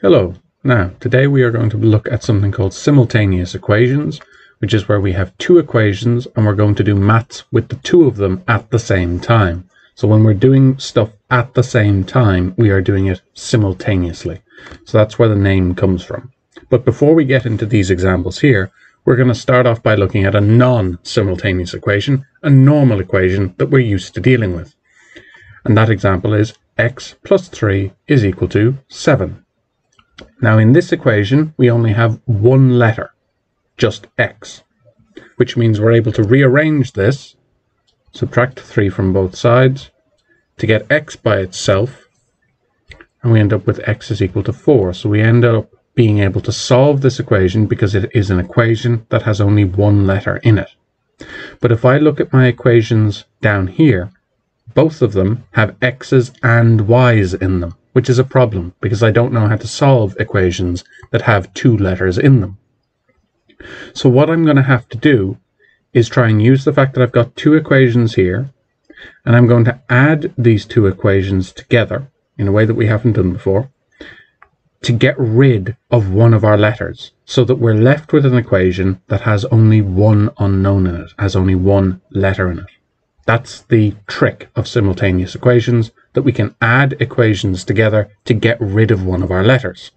Hello. Now, today we are going to look at something called simultaneous equations, which is where we have two equations and we're going to do maths with the two of them at the same time. So when we're doing stuff at the same time, we are doing it simultaneously. So that's where the name comes from. But before we get into these examples here, we're going to start off by looking at a non-simultaneous equation, a normal equation that we're used to dealing with. And that example is x plus 3 is equal to 7. Now in this equation, we only have one letter, just x, which means we're able to rearrange this, subtract 3 from both sides, to get x by itself, and we end up with x is equal to 4. So we end up being able to solve this equation because it is an equation that has only one letter in it. But if I look at my equations down here, both of them have x's and y's in them, which is a problem because I don't know how to solve equations that have two letters in them. So what I'm going to have to do is try and use the fact that I've got two equations here, and I'm going to add these two equations together in a way that we haven't done before to get rid of one of our letters so that we're left with an equation that has only one unknown in it, has only one letter in it. That's the trick of simultaneous equations, that we can add equations together to get rid of one of our letters.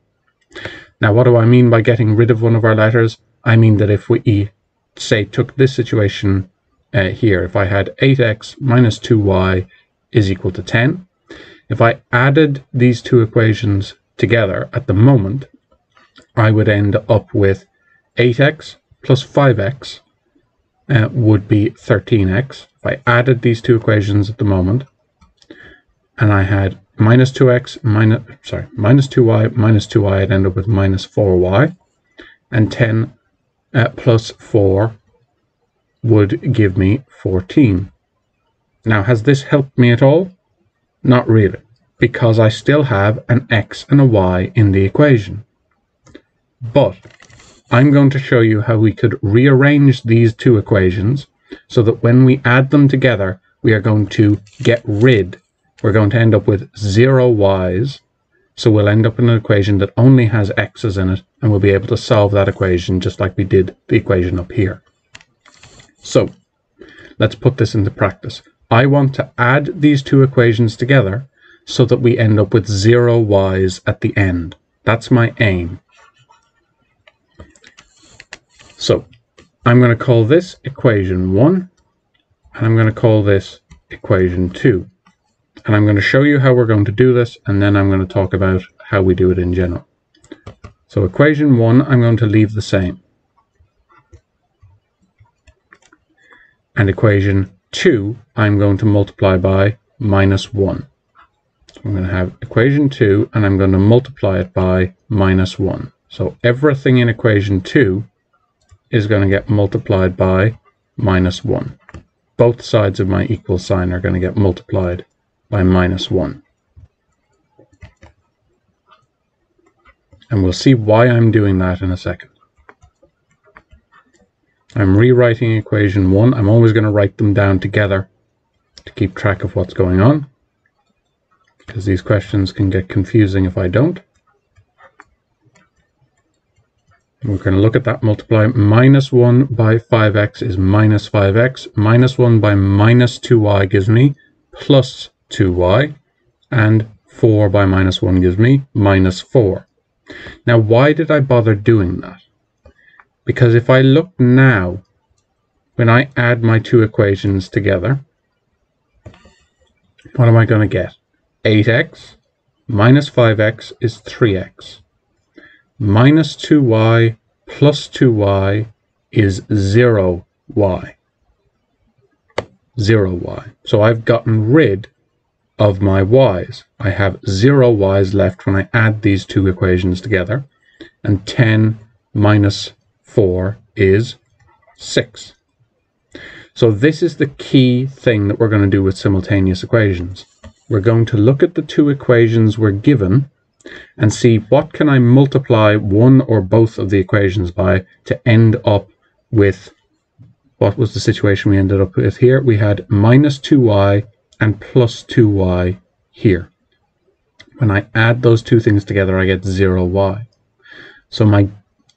Now, what do I mean by getting rid of one of our letters? I mean that if we, say, took this situation here, if I had 8x minus 2y is equal to 10, if I added these two equations together at the moment, I would end up with 8x plus 5x would be 13x. If I added these two equations at the moment, and I had minus 2y minus 2y, I'd end up with minus 4y, and 10 plus 4 would give me 14. Now, has this helped me at all? Not really, because I still have an x and a y in the equation. But I'm going to show you how we could rearrange these two equations so that when we add them together, we are going to we're going to end up with 0 y's. So we'll end up in an equation that only has x's in it, and we'll be able to solve that equation just like we did the equation up here. So let's put this into practice. I want to add these two equations together so that we end up with 0 y's at the end. That's my aim. So I'm going to call this equation 1, and I'm going to call this equation 2. And I'm going to show you how we're going to do this, and then I'm going to talk about how we do it in general. So equation 1, I'm going to leave the same. And equation 2, I'm going to multiply by minus 1. So I'm going to have equation 2, and I'm going to multiply it by minus 1. So everything in equation 2 is going to get multiplied by minus 1. Both sides of my equal sign are going to get multiplied by minus 1. And we'll see why I'm doing that in a second. I'm rewriting equation 1. I'm always going to write them down together to keep track of what's going on, because these questions can get confusing if I don't. We're going to look at that multiply. Minus 1 by 5x is minus 5x. Minus 1 by minus 2y gives me plus 2y. And 4 by minus 1 gives me minus 4. Now, why did I bother doing that? Because if I look now, when I add my two equations together, what am I going to get? 8x minus 5x is 3x. Minus 2y plus 2y is 0y. 0y. So I've gotten rid of my y's. I have 0 y's left when I add these two equations together. And 10 minus 4 is 6. So this is the key thing that we're going to do with simultaneous equations. We're going to look at the two equations we're given and see what can I multiply one or both of the equations by to end up with, what was the situation we ended up with here? We had minus 2y and plus 2y here. when I add those two things together, I get 0y. So my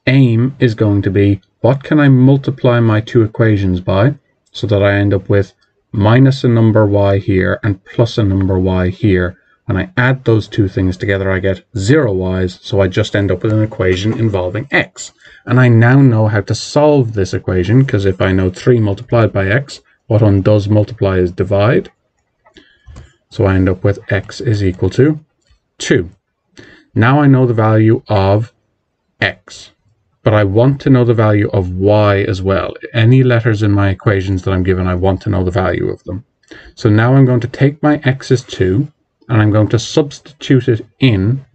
aim is going to be, what can I multiply my two equations by so that I end up with minus a number y here and plus a number y here. When I add those two things together, I get 0 y's, so I just end up with an equation involving x. And I now know how to solve this equation, because if I know 3 multiplied by x, what one does multiply is divide. So I end up with x is equal to 2. Now I know the value of x, but I want to know the value of y as well. Any letters in my equations that I'm given, I want to know the value of them. So now I'm going to take my x is 2, and I'm going to substitute it in.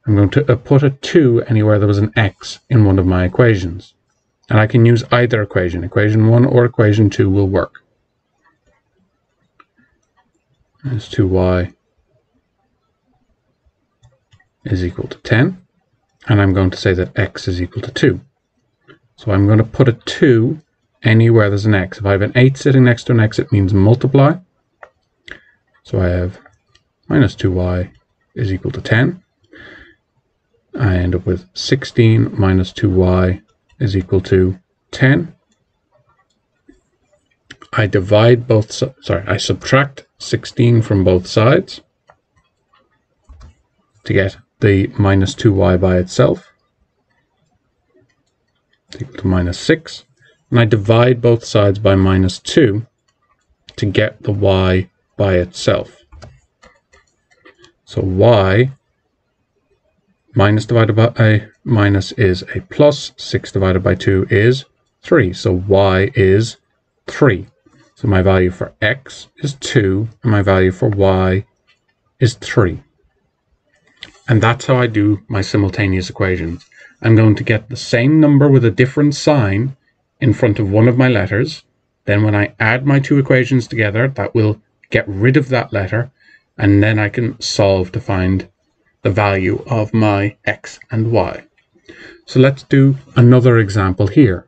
I'm going to put a 2 anywhere there was an x in one of my equations. And I can use either equation. Equation 1 or equation 2 will work. That's 2y is equal to 10. And I'm going to say that x is equal to 2. So I'm going to put a 2 anywhere there's an x. If I have an 8 sitting next to an x, it means multiply. So I have minus 2y is equal to 10. I end up with 16 minus 2y is equal to 10. I divide both, I subtract 16 from both sides to get the minus 2y by itself. It's equal to minus 6. And I divide both sides by minus 2 to get the y by itself. So y minus divided by a minus is a plus. 6 divided by 2 is 3. So y is 3. So my value for x is 2, and my value for y is 3. And that's how I do my simultaneous equations. I'm going to get the same number with a different sign in front of one of my letters. Then when I add my two equations together, that will get rid of that letter. And then I can solve to find the value of my x and y. So let's do another example here.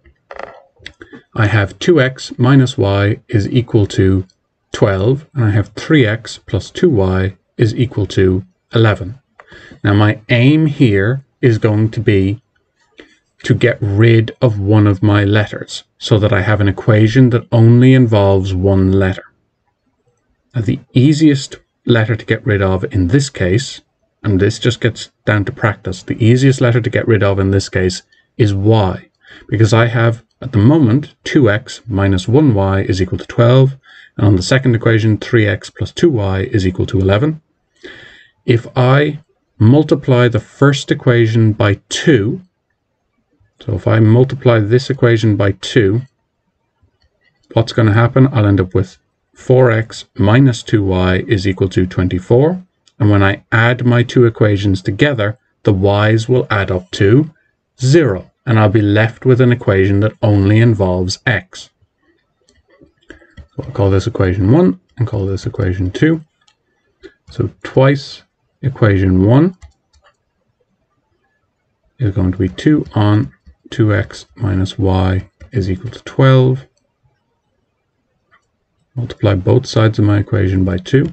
I have 2x minus y is equal to 12, and I have 3x plus 2y is equal to 11. Now my aim here is going to be to get rid of one of my letters so that I have an equation that only involves one letter. Now the easiest letter to get rid of in this case, and this just gets down to practice, the easiest letter to get rid of in this case is y, because I have at the moment 2x minus 1y is equal to 12, and on the second equation 3x plus 2y is equal to 11. If I multiply the first equation by 2, so if I multiply this equation by 2, what's going to happen? I'll end up with 4x minus 2y is equal to 24. And when I add my two equations together, the y's will add up to 0. And I'll be left with an equation that only involves x. So I'll call this equation 1 and call this equation 2. So twice equation 1 is going to be 2 on 2x minus y is equal to 12. Multiply both sides of my equation by 2.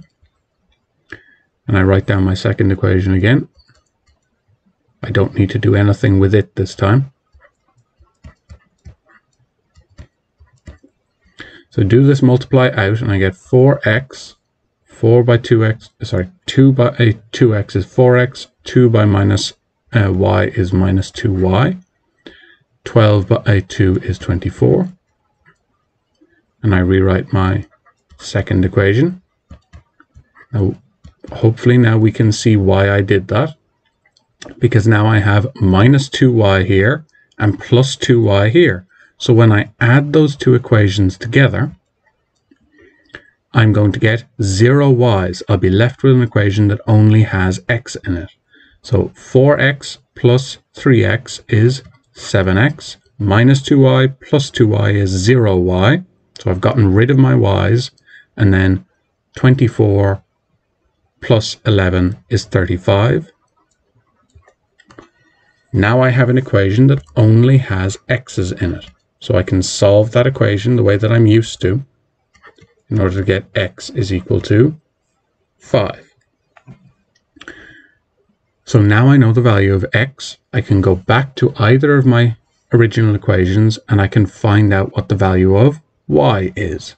And I write down my second equation again. I don't need to do anything with it this time. So do this multiply out and I get 4x, 4 by 2x, sorry, 2 by 2x is 4x, 2 by minus y is minus 2y, 12 by 2 is 24. And I rewrite my second equation. Now, hopefully now we can see why I did that, because now I have minus 2y here and plus 2y here. So when I add those two equations together, I'm going to get 0 y's. I'll be left with an equation that only has x in it. So 4x plus 3x is 7x, minus 2y plus 2y is 0y. So I've gotten rid of my y's, and then 24 plus 11 is 35. Now I have an equation that only has x's in it. So I can solve that equation the way that I'm used to in order to get x is equal to 5. So now I know the value of x. I can go back to either of my original equations and I can find out what the value of y is.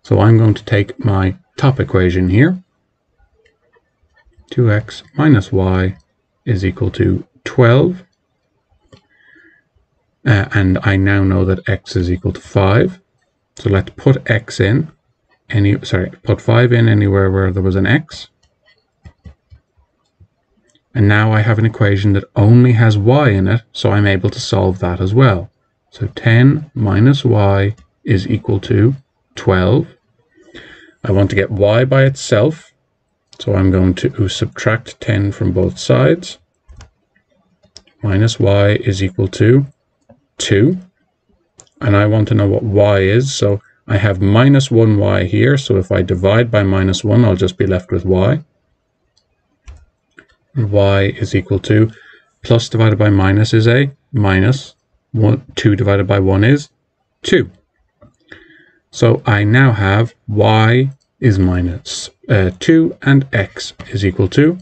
So I'm going to take my top equation here. 2x minus y is equal to 12. And I now know that x is equal to 5. So let's put x in. Put 5 in anywhere where there was an x. And now I have an equation that only has y in it, so I'm able to solve that as well. So 10 minus y is equal to 12. I want to get y by itself, so I'm going to subtract 10 from both sides. Minus y is equal to 2. And I want to know what y is, so I have minus 1y here, so if I divide by minus 1, I'll just be left with y. Y is equal to, plus divided by minus is a minus, 2 divided by 1 is 2. So I now have y is minus 2 and x is equal to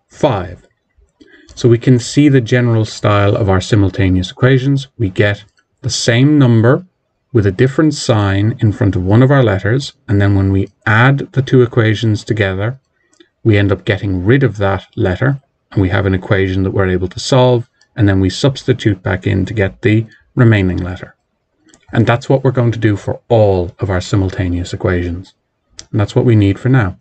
5. So we can see the general style of our simultaneous equations. We get the same number with a different sign in front of one of our letters, and then when we add the two equations together, we end up getting rid of that letter, and we have an equation that we're able to solve, and then we substitute back in to get the remaining letter. And that's what we're going to do for all of our simultaneous equations. And that's what we need for now.